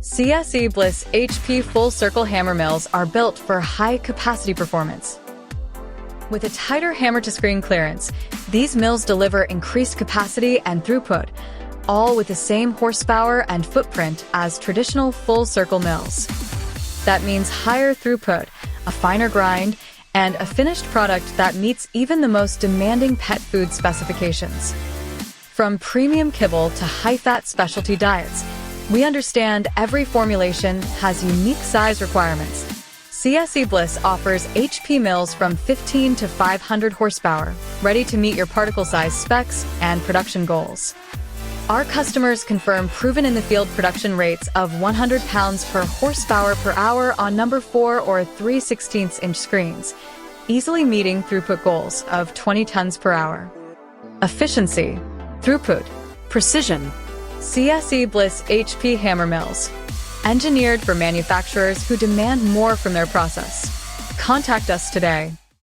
CSEBliss HP full circle hammer mills are built for high capacity performance. With a tighter hammer-to-screen clearance, these mills deliver increased capacity and throughput, all with the same horsepower and footprint as traditional full-circle mills. That means higher throughput, a finer grind, and a finished product that meets even the most demanding pet food specifications. From premium kibble to high-fat specialty diets, we understand every formulation has unique size requirements. CSEBliss offers HP mills from 15 to 500 horsepower, ready to meet your particle size specs and production goals. Our customers confirm proven in the field production rates of 100 pounds per horsepower per hour on number 4 or 3/16" screens, easily meeting throughput goals of 20 tons per hour. Efficiency, throughput, precision. CSEBliss HP hammer mills, engineered for manufacturers who demand more from their process. Contact us today.